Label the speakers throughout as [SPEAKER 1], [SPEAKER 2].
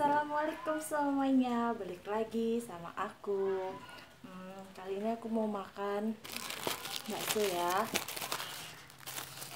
[SPEAKER 1] Assalamualaikum semuanya, balik lagi sama aku. Kali ini aku mau makan bakso ya.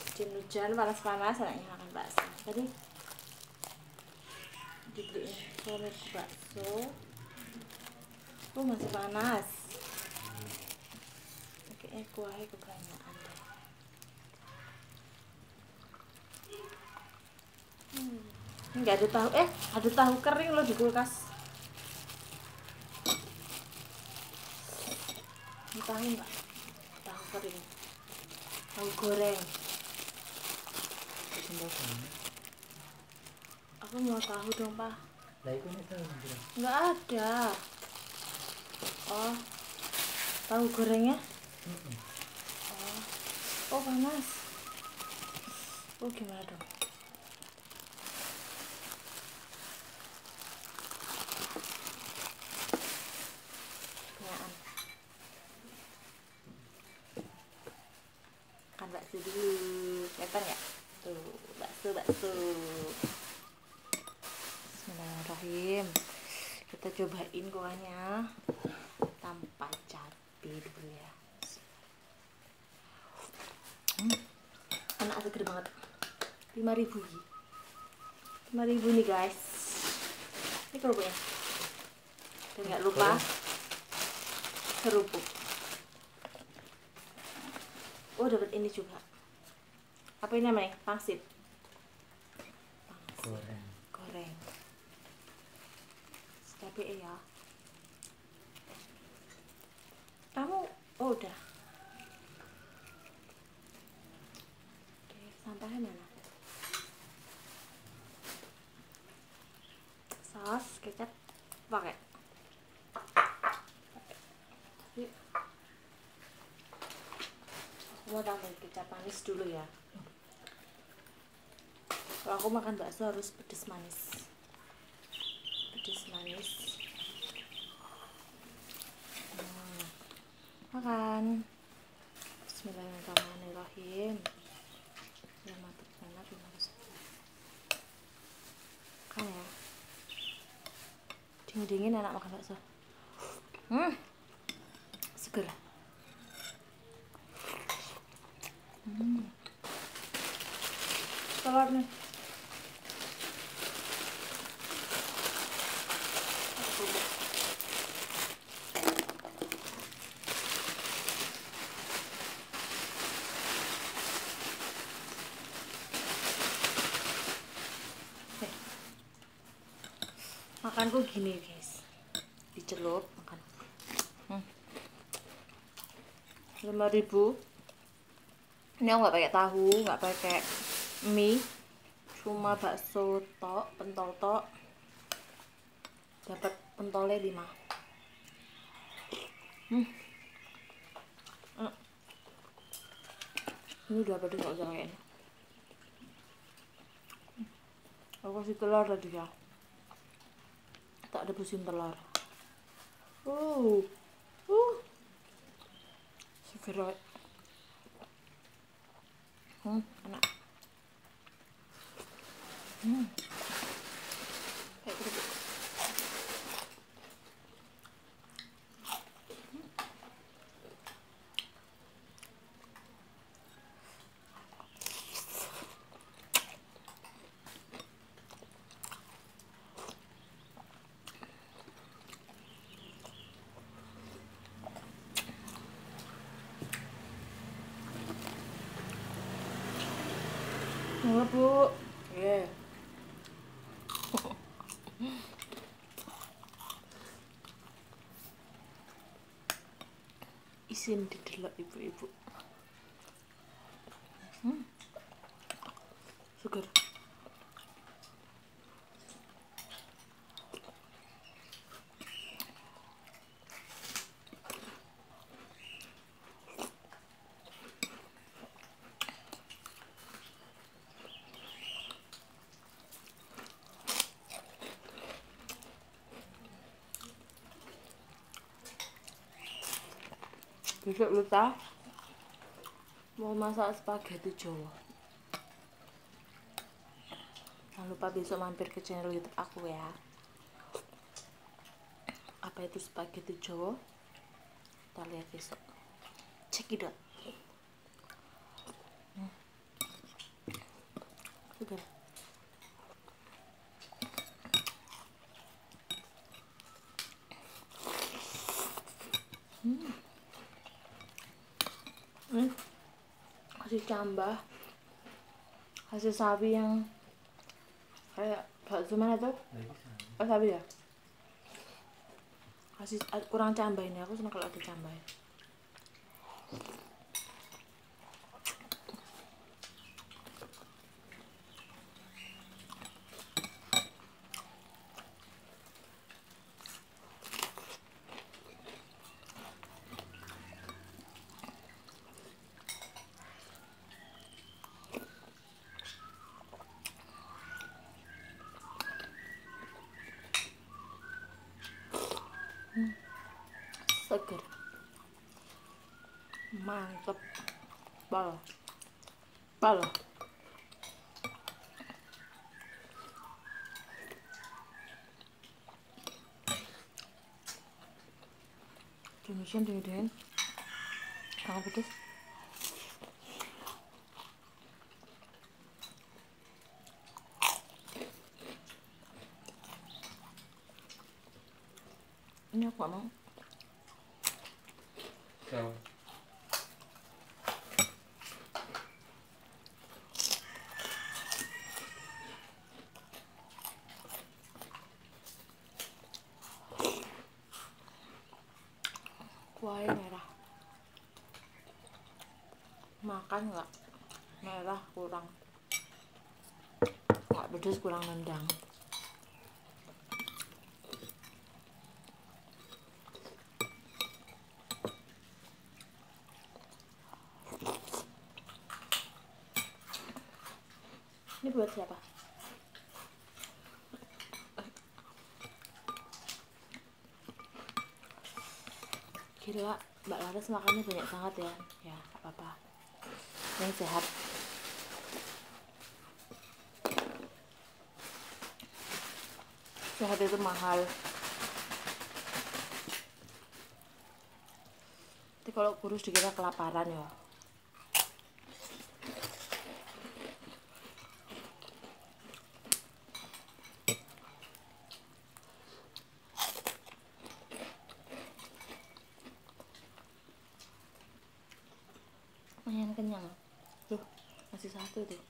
[SPEAKER 1] Hujan-hujan, panas-panas, anaknya makan bakso. Tadi dibeliin suamiku bakso. Masih panas. Kayaknya kuahnya kebanyakan deh. Ini nggak ada tahu, ada tahu kering loh di kulkas. Ini tahu nggak? Tahu kering, tahu goreng. Aku mau tahu dong, Pak.
[SPEAKER 2] Lah itu nih tahu
[SPEAKER 1] Nggak ada. Oh, tahu gorengnya? Oh panas. Oh gimana dong? Kenyaan. Makan bakso dulu. Kelihatan ya? Tuh, bakso. Bismillahirrahmanirrahim. Kita cobain kuahnya tanpa cabai dulu ya. Enak, seger banget. 5.000 nih guys. Ini kerupuknya. Dan nggak lupa kerupuk. Oh dapat ini juga. Apa ini namanya? Pangsit. Goreng. Cabai ya. Kamu udah. Oke, sampahnya mana? Saus kecap pakai. Aku mau tambahin kecap manis dulu ya. Kalau aku makan bakso harus pedes manis. Makan. Bismillahirrahmanirrahim. Ya mantap banget makan ya. Dingin enak makan bakso. Seger. Telur nih. Makanku gini guys, dicelup makan. 5.000. Ini aku nggak pakai tahu, nggak pakai mie, cuma bakso tok, pentol tok. Dapat pentolnya 5. Ini udah pedes nggak usah kayaknya. Aku kasih telur tadi ya. Tak ada busin telur. Seger. Enak. Kayak kerupuk. Enggak bu. Isin didelok ibu-ibu. Seger. Besok lusa mau masak spaghetti Jawa. Jangan lupa besok mampir ke channel YouTube aku ya. apa itu spaghetti Jawa. Kita lihat besok. Cekidot. Segar. Kasih cambah, kasih sawi yang kayak bakso mana tuh? Oh sawi ya? Kasih kurang cambah ini, aku senang kalau ada cambah. Seger, mantep, bal, Indonesian dingin, sangat pedas. Ini apa mau? Kuahnya merah. Makan nggak? Merah kurang. Nggak pedas, kurang nendang. Ini buat siapa? Gila, Mbak Laras makannya banyak banget ya. Ya, apa-apa. Yang sehat. Sehat itu mahal. Nanti kalau kurus dikira kelaparan ya. Lumayan kenyang. Tuh, masih satu tuh.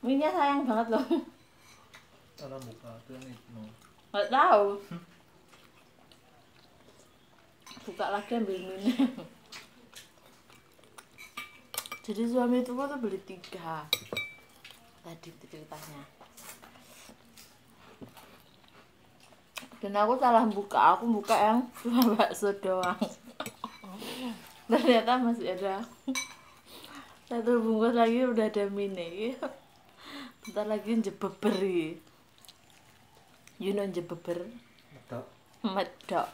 [SPEAKER 1] Minyak sayang banget loh.
[SPEAKER 2] Cara buka tuh yang itu.
[SPEAKER 1] Nggak tahu. Buka lagi ambil minyak. Jadi suami itu tuh beli 3 tadi ceritanya. Dan aku salah buka, aku buka yang cuma bakso doang. Ternyata masih ada 1 bungkus lagi, udah ada mini. Bentar lagi jebeber. You know jebeber?
[SPEAKER 2] Medok.
[SPEAKER 1] Medok.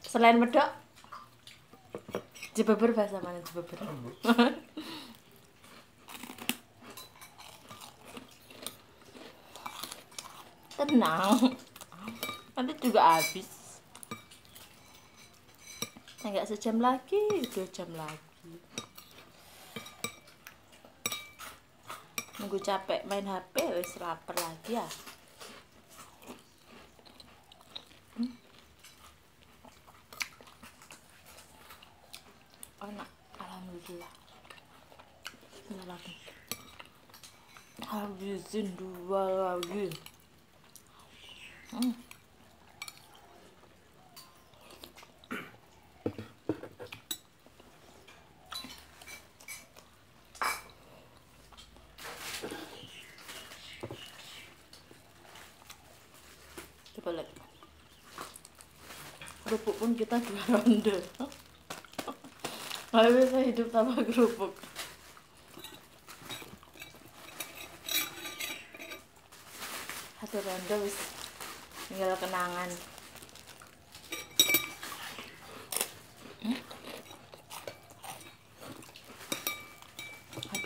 [SPEAKER 1] Selain medok, jebeber bahasa mana jebeber? Tenang, nanti juga habis. Enggak sejam lagi, 2 jam lagi. Nunggu capek main HP, wis lapar lagi ya. Enak, alhamdulillah. Ini lagi. Habisin 2 lagi. Coba lihat. Kerupuk pun kita 2 ronde. Nggak bisa hidup tanpa kerupuk. Satu ronde wis tinggal kenangan.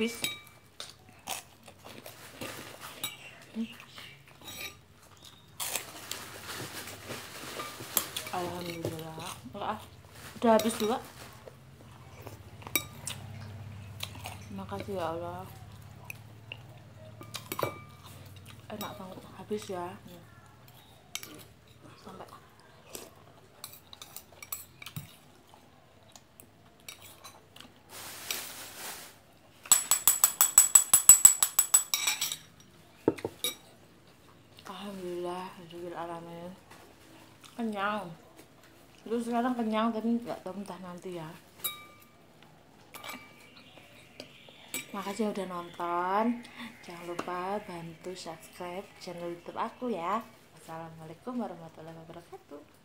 [SPEAKER 1] habis. Alhamdulillah. Udah habis juga. Makasih ya Allah. Enak banget, habis ya. Sampai alhamdulillah, alhamdulillah alamin. Kenyang. Lu sekarang kenyang tapi nggak tahu entah nanti ya. Makasih udah nonton. Jangan lupa bantu subscribe channel YouTube aku ya. Assalamualaikum warahmatullahi wabarakatuh.